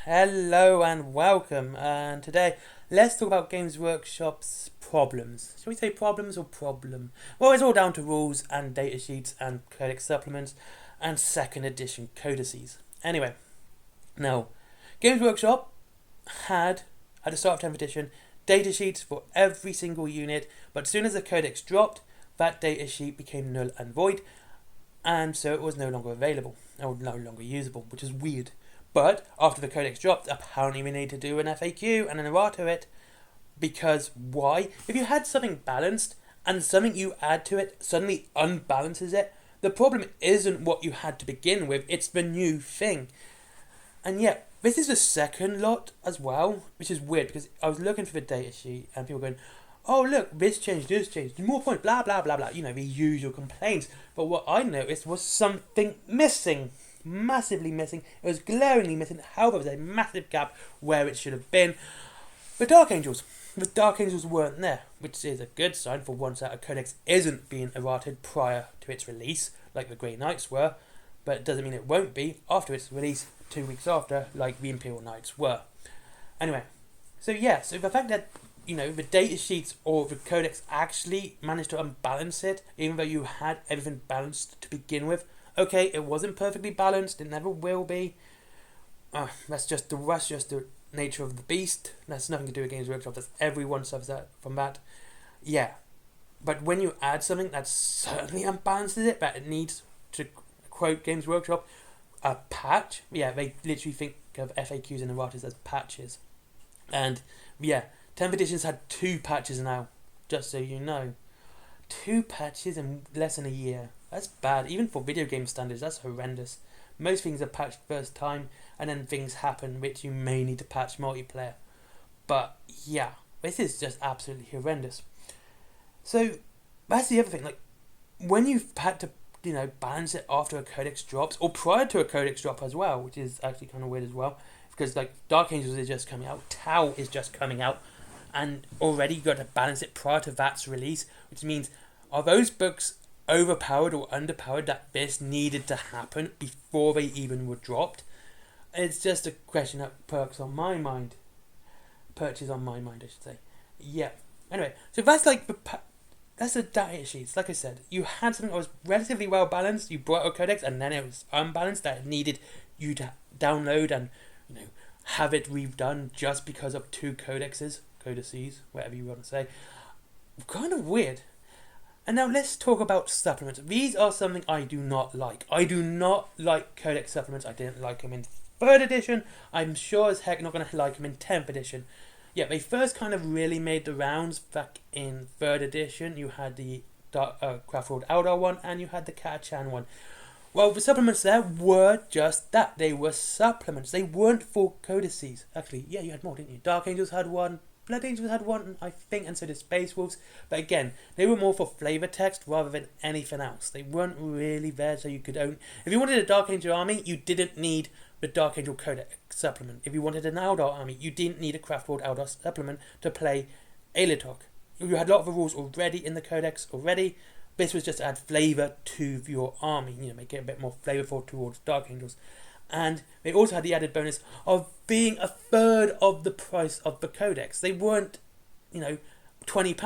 Hello and welcome. And today, let's talk about Games Workshop's problems. Shall we say problems or problem? Well, it's all down to rules and datasheets and codex supplements and second edition codices. Anyway, now, Games Workshop had, at the start of 10th edition, datasheets for every single unit, but as soon as the codex dropped, that datasheet became null and void, and so it was no longer available, or no longer usable, which is weird. But after the codex dropped, apparently we need to do an FAQ and an errata it. Because why? If you had something balanced and something you add to it suddenly unbalances it, the problem isn't what you had to begin with, it's the new thing. And yet, this is the second lot as well, which is weird because I was looking for the datasheet and people going, oh look, this changed, more points, blah blah blah blah, the usual complaints. But what I noticed was something missing. Massively missing. It was glaringly missing. However, there was a massive gap where it should have been. The Dark Angels. The Dark Angels weren't there, which is a good sign for once that a codex isn't being errated prior to its release, like the Grey Knights were, but it doesn't mean it won't be after its release 2 weeks after, like the Imperial Knights were. Anyway, so the fact that the data sheets or the codex actually managed to unbalance it, even though you had everything balanced to begin with. Okay, it wasn't perfectly balanced. It never will be. That's just the nature of the beast. That's nothing to do with Games Workshop. That's everyone suffers from that. Yeah, but when you add something that certainly unbalances it, that it needs, to quote Games Workshop, a patch. Yeah, they literally think of FAQs and erratas as patches. And yeah, 10th edition's had 2 patches now. Just so you know, 2 patches in less than a year. That's bad. Even for video game standards, that's horrendous. Most things are patched first time, and then things happen which you may need to patch multiplayer. But yeah, this is just absolutely horrendous. So that's the other thing. Like when you've had to, balance it after a codex drops, or prior to a codex drop as well, which is actually kind of weird as well, because like Dark Angels is just coming out, Tau is just coming out, and already you got to balance it prior to that's release, which means are those books overpowered or underpowered that this needed to happen before they even were dropped? It's just a question that perches on my mind, I should say. Yeah. Anyway, so that's like that's the data sheets. Like I said, you had something that was relatively well balanced. You brought a codex, and then it was unbalanced that it needed you to download and have it redone just because of 2 codices, whatever you want to say. Kind of weird. And now let's talk about supplements. These are something I do not like. I do not like codex supplements. I didn't like them in 3rd edition. I'm sure as heck not going to like them in 10th edition. Yeah, they first kind of really made the rounds back in 3rd edition. You had the Craft World Eldar one and you had the Katachan one. Well, the supplements there were just that. They were supplements. They weren't for codices. Actually, yeah, you had more, didn't you? Dark Angels had one. Blood Angels had one, I think, and so did Space Wolves. But again, they were more for flavor text rather than anything else. They weren't really there so you could own. If you wanted a Dark Angel army, you didn't need the Dark Angel Codex supplement. If you wanted an Eldar army, you didn't need a Craft World Eldar supplement to play Aelitok. You had a lot of the rules already in the Codex already. This was just to add flavor to your army, make it a bit more flavorful towards Dark Angels. And they also had the added bonus of being a third of the price of the codex. They weren't, £20.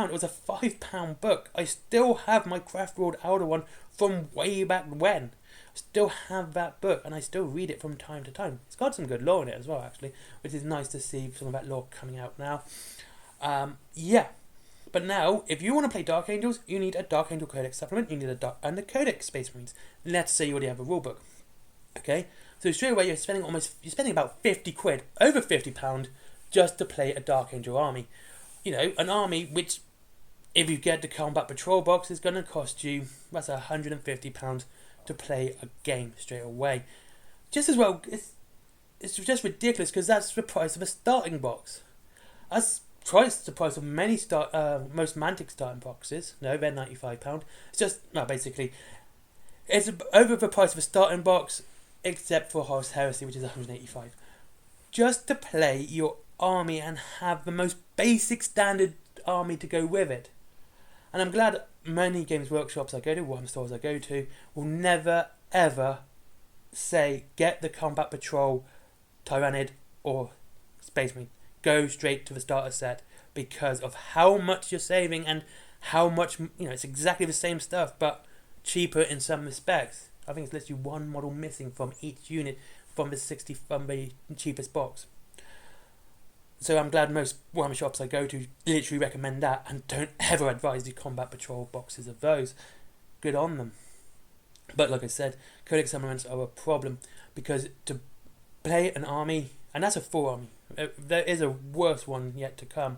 It was a £5 book. I still have my Craft World Elder one from way back when. I still have that book and I still read it from time to time. It's got some good lore in it as well, actually, which is nice to see some of that lore coming out now. But now, if you want to play Dark Angels, you need a Dark Angel Codex supplement. You need and the Codex Space Marines. Let's say you already have a rulebook. Okay? So straight away you're spending about 50 quid, over £50, just to play a Dark Angel army. An army which, if you get the Combat Patrol box, is going to cost you, that's £150 to play a game straight away. Just as well, it's just ridiculous because that's the price of a starting box. That's twice the price of many most Mantic starting boxes. No, they're £95. It's just, basically, it's over the price of a starting box, except for Horus Heresy, which is £185. Just to play your army and have the most basic standard army to go with it. And I'm glad many Games Workshops I go to, Warhammer stores I go to, will never ever say get the Combat Patrol Tyrannid or Space Marine. Go straight to the starter set because of how much you're saving and how much, it's exactly the same stuff but cheaper in some respects. I think it's literally one model missing from each unit from the cheapest box. So I'm glad most Warhammer shops I go to literally recommend that and don't ever advise the Combat Patrol boxes of those. Good on them. But like I said, Codex supplements are a problem because to play an army, and that's a full army, there is a worse one yet to come,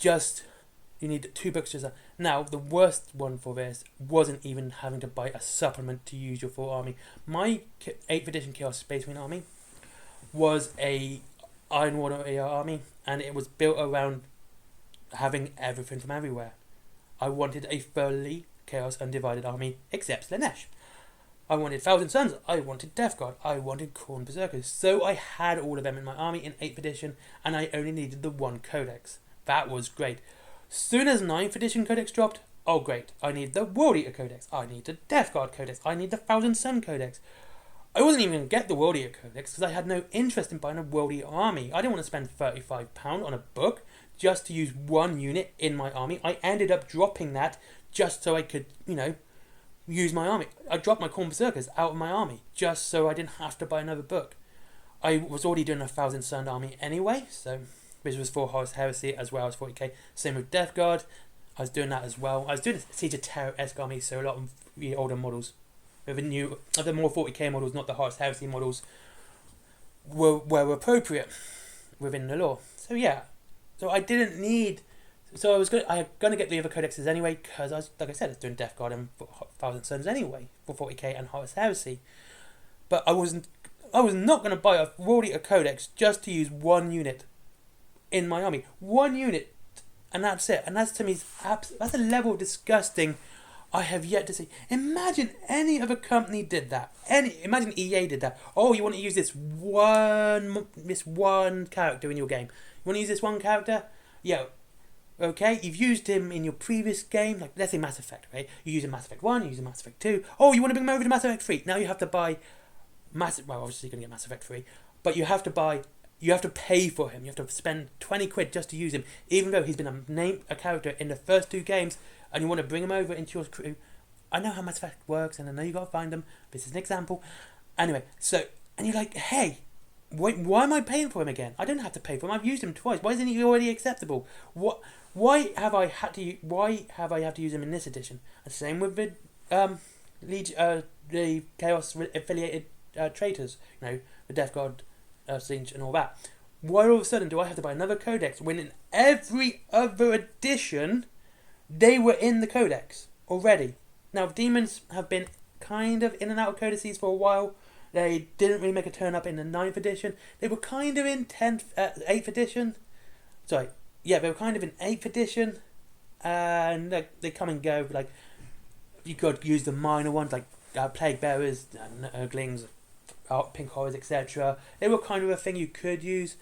you need 2 books just that. Now, the worst one for this wasn't even having to buy a supplement to use your full army. My 8th edition Chaos Space Marine army was a Iron Warrior army, and it was built around having everything from everywhere. I wanted a fully Chaos Undivided army, except Slanesh. I wanted Thousand Suns, I wanted Death Guard, I wanted Khorne Berserkers. So I had all of them in my army in 8th edition, and I only needed the 1 codex. That was great. Soon as 9th edition codex dropped, oh great, I need the World Eater codex, I need the Death Guard codex, I need the Thousand Sun codex. I wasn't even going to get the World Eater codex because I had no interest in buying a World Eater army. I didn't want to spend £35 on a book just to use 1 unit in my army. I ended up dropping that just so I could, use my army. I dropped my Khorne Berserkers out of my army just so I didn't have to buy another book. I was already doing a Thousand Sun army anyway, so which was for Horus Heresy as well as 40k. Same with Death Guard. I was doing that as well. I was doing a Siege of Terror-esque army, so a lot of the older models. The more 40k models, not the Horus Heresy models, were appropriate within the lore. So yeah, so I didn't need. So I was gonna get the other codexes anyway because like I was doing Death Guard and Thousand Suns anyway for 40k and Horus Heresy, but I was not gonna buy a World Eater codex just to use 1 unit in my army, 1 unit, and that's it. And that's to me that's a level of disgusting I have yet to see. Imagine any other company did that. Imagine EA did that. Oh, you want to use this one character in your game. You want to use this one character? Yeah. Okay, you've used him in your previous game, like let's say Mass Effect, right? You use in Mass Effect 1, you use in Mass Effect 2. Oh, you want to bring him over to Mass Effect 3. Now you have to buy obviously you're going to get Mass Effect 3, but you have to pay for him. You have to spend 20 quid just to use him, even though he's been a character in the first 2 games, and you want to bring him over into your crew. I know how Mass Effect works, and I know you got to find them. This is an example. Anyway, and you're like, hey, wait, why am I paying for him again? I don't have to pay for him. I've used him twice. Why isn't he already acceptable? Why have I had to use him in this edition? And same with the the Chaos affiliated traitors. The Death Guard Siege and all that. Why all of a sudden do I have to buy another codex when in every other edition they were in the codex already? Now demons have been kind of in and out of codices for a while. They didn't really make a turn up in the 9th edition. They were kind of in 8th edition. Sorry, yeah, they were kind of in 8th edition, and they come and go. Like you could use the minor ones like Plague Bearers, Urglings, Pink Horrors, etc. They were kind of a thing you could use.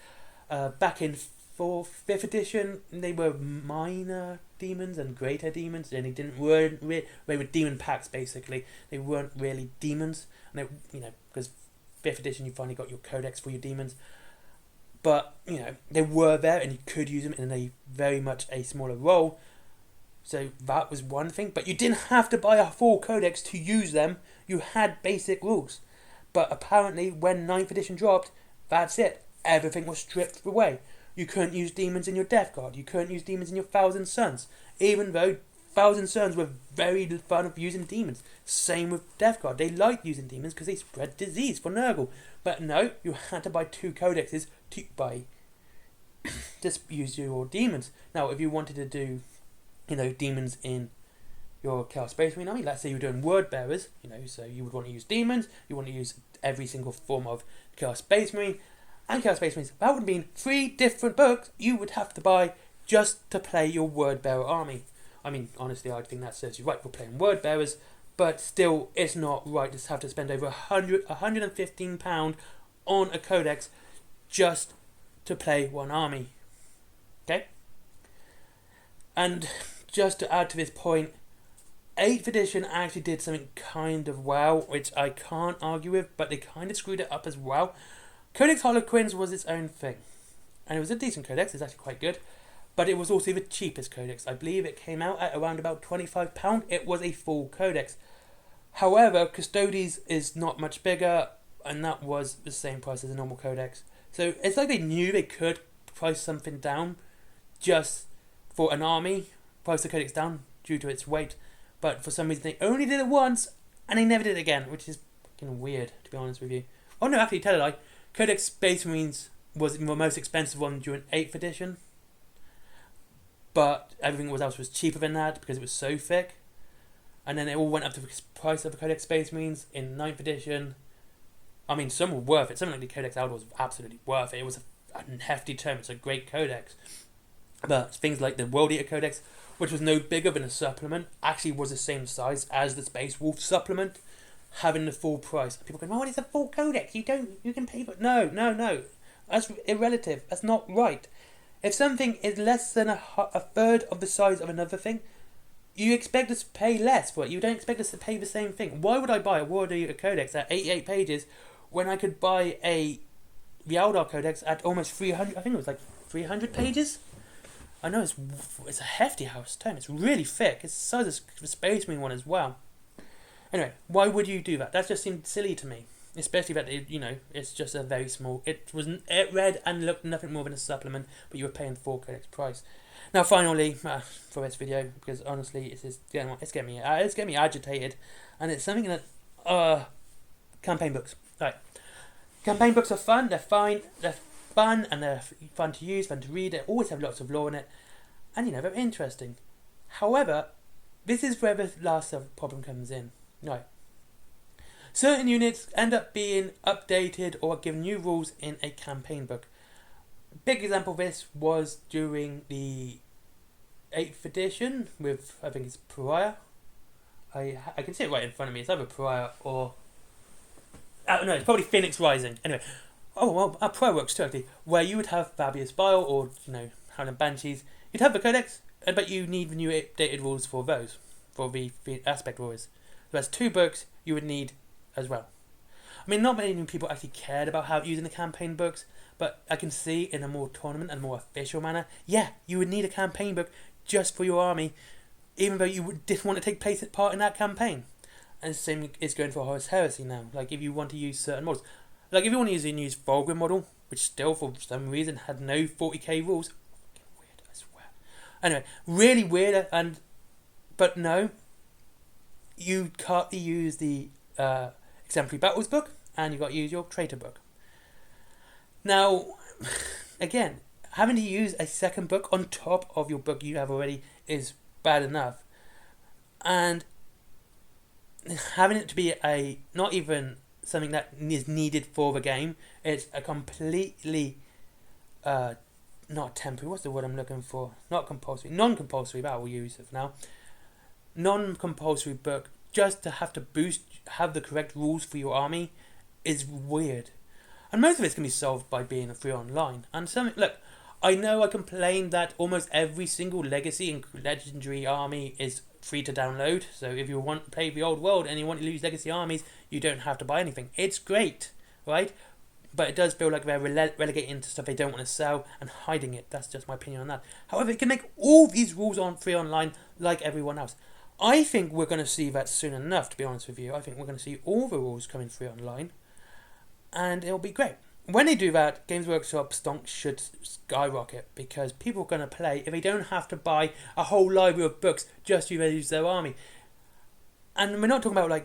Back in 5th edition, they were minor demons and greater demons, and they were demon packs basically. They weren't really demons, and because 5th edition you finally got your codex for your demons. But they were there, and you could use them in a very much a smaller role. So that was one thing, but you didn't have to buy a full codex to use them. You had basic rules. But apparently, when 9th edition dropped, that's it. Everything was stripped away. You couldn't use demons in your Death Guard. You couldn't use demons in your Thousand Suns. Even though Thousand Suns were very fun of using demons. Same with Death Guard. They liked using demons because they spread disease for Nurgle. But no, you had to buy 2 codexes to just use your demons. Now, if you wanted to do, demons in your Chaos Space Marine army, let's say you're doing Word Bearers, so you would want to use demons, you want to use every single form of Chaos Space Marine, and Chaos Space Marines, that would mean 3 different books you would have to buy just to play your Word Bearer army. I mean, honestly, I think that serves you right for playing Word Bearers, but still, it's not right to have to spend over £115 on a codex just to play one army. Okay? And just to add to this point, 8th edition actually did something kind of well, which I can't argue with, but they kind of screwed it up as well. Codex Harlequins was its own thing, and it was a decent codex. It's actually quite good, but it was also the cheapest codex. I believe it came out at around about £25. It was a full codex. However, Custodes is not much bigger, and that was the same price as a normal codex. So it's like they knew they could price something down just for an army, price the codex down due to its weight, but for some reason they only did it once and they never did it again, which is fucking weird, to be honest with you. Oh no, actually, tell a lie. Codex Space Marines was the most expensive one during 8th edition, but everything else was cheaper than that because it was so thick. And then it all went up to the price of the Codex Space Marines in 9th edition. I mean, some were worth it. Something like the Codex Aldor was absolutely worth it. It was a hefty term. It's a great codex. But things like the World Eater Codex, which was no bigger than a supplement, actually was the same size as the Space Wolf supplement, having the full price. People go, "Oh, it's a full codex. You can pay for it." No. That's irrelative. That's not right. If something is less than a third of the size of another thing, you expect us to pay less for it. You don't expect us to pay the same thing. Why would I buy a World Eater Codex at 88 pages when I could buy the Eldar Codex at almost 300? I think it was like 300 pages. I know it's a hefty house tome. It's really thick. It's the size of the Space Marine one as well. Anyway, why would you do that? That just seemed silly to me. Especially that it's just a very small. It read and looked nothing more than a supplement, but you were paying full codex price. Now, finally, for this video, because honestly, it's getting me agitated, and it's something that campaign books. Right, campaign books are fun. They're fine. They're fun and they're fun to use, fun to read. They always have lots of lore in it, and they're interesting. However, this is where the last problem comes in. Right. Certain units end up being updated or given new rules in a campaign book. Big example of this was during the 8th edition with, I think it's Pariah. I can see it right in front of me. It's either Pariah or... no, it's probably Phoenix Rising. Anyway. Oh, well, Pariah works too, actually. Where you would have Fabius Bile or, Howling Banshees. You'd have the Codex, but you need the new updated rules for those. For the Aspect Rules. So that's 2 books you would need as well. I mean, not many people actually cared about using the campaign books, but I can see in a more tournament and more official manner, yeah, you would need a campaign book just for your army, even though you didn't want to take part in that campaign. And the same is going for Horus Heresy now. Like, if you want to use certain models. Like, if you want to use a new Volgrim model, which still, for some reason, had no 40k rules. Fucking weird, I swear. Anyway, really weird, but no. You can't use the Exemplary Battles book, and you've got to use your Traitor book. Now, again, having to use a second book on top of your book you have already is bad enough. And having it to be not even something that is needed for the game, it's a completely, not temporary, what's the word I'm looking for? Not compulsory, non-compulsory, but I will use it for now. Non-compulsory book, just to have the correct rules for your army is weird. And most of it can be solved by being a free online. And look, I know I complain that almost every single legacy and legendary army is free to download. So if you want to play the old world and you want to use legacy armies, you don't have to buy anything. It's great, right? But it does feel like they're relegating to stuff they don't want to sell and hiding it. That's just my opinion on that. However, it can make all these rules on free online like everyone else. I think we're going to see that soon enough, to be honest with you. I think we're going to see all the rules coming free online. And it'll be great. When they do that, Games Workshop stonks should skyrocket, because people are going to play if they don't have to buy a whole library of books just to use their army. And we're not talking about,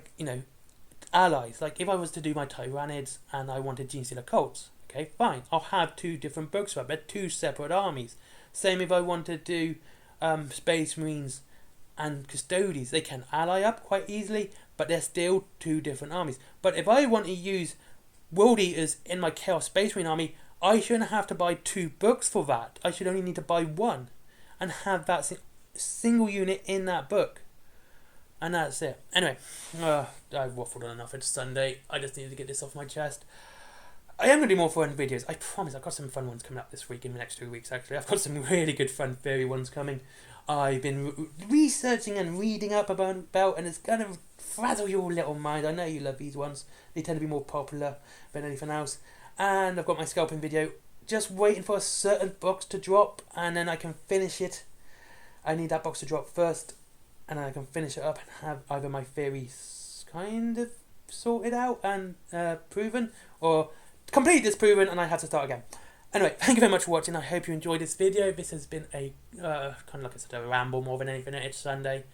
allies. Like, if I was to do my Tyrannids and I wanted Genestealer Cults, okay, fine. I'll have 2 different books for it. They're 2 separate armies. Same if I wanted to do Space Marines and Custodes. They can ally up quite easily, but they're still 2 different armies. But if I want to use World Eaters in my Chaos Space Marine army, I shouldn't have to buy 2 books for that. I should only need to buy 1 and have that single unit in that book. And that's it. Anyway, I've waffled on enough. It's Sunday. I just needed to get this off my chest. I am going to do more fun videos. I promise. I've got some fun ones coming up this week, in the next 2 weeks, actually. I've got some really good fun theory ones coming. I've been researching and reading up about, and it's going to frazzle your little mind. I know you love these ones. They tend to be more popular than anything else. And I've got my scalping video, just waiting for a certain box to drop, and then I can finish it. I need that box to drop first, and then I can finish it up and have either my theories kind of sorted out and proven, or completely disproven, and I have to start again. Anyway, thank you very much for watching. I hope you enjoyed this video. This has been a kind of like I said, a ramble more than anything. It's Sunday.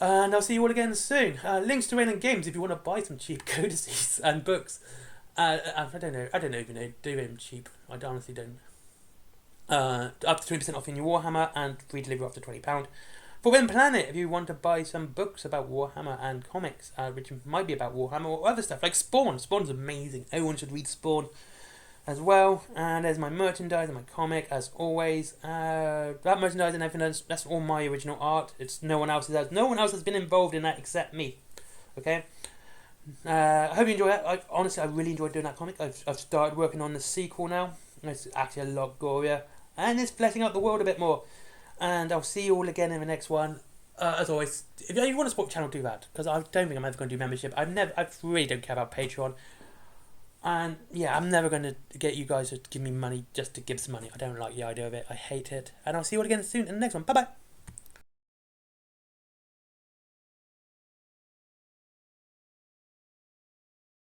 And I'll see you all again soon. Links to Random Games if you want to buy some cheap codices and books. I don't know even know, do them cheap. I honestly don't. Up to 20% off in your Warhammer and free delivery after £20. Forbidden Planet, if you want to buy some books about Warhammer and comics, which might be about Warhammer or other stuff, like Spawn. Spawn's amazing. Everyone should read Spawn as well. And there's my merchandise and my comic, as always. That merchandise and everything, that's all my original art. It's no one else's. No one else has been involved in that except me. Okay? I hope you enjoy it. Honestly, I really enjoyed doing that comic. I've started working on the sequel now. It's actually a lot gorier, and it's fleshing out the world a bit more. And I'll see you all again in the next one. As always, if you want to support the channel, do that, because I don't think I'm ever going to do membership. I really don't care about Patreon. And yeah, I'm never going to get you guys to give me money just to give some money. I don't like the idea of it. I hate it. And I'll see you all again soon in the next one. Bye bye.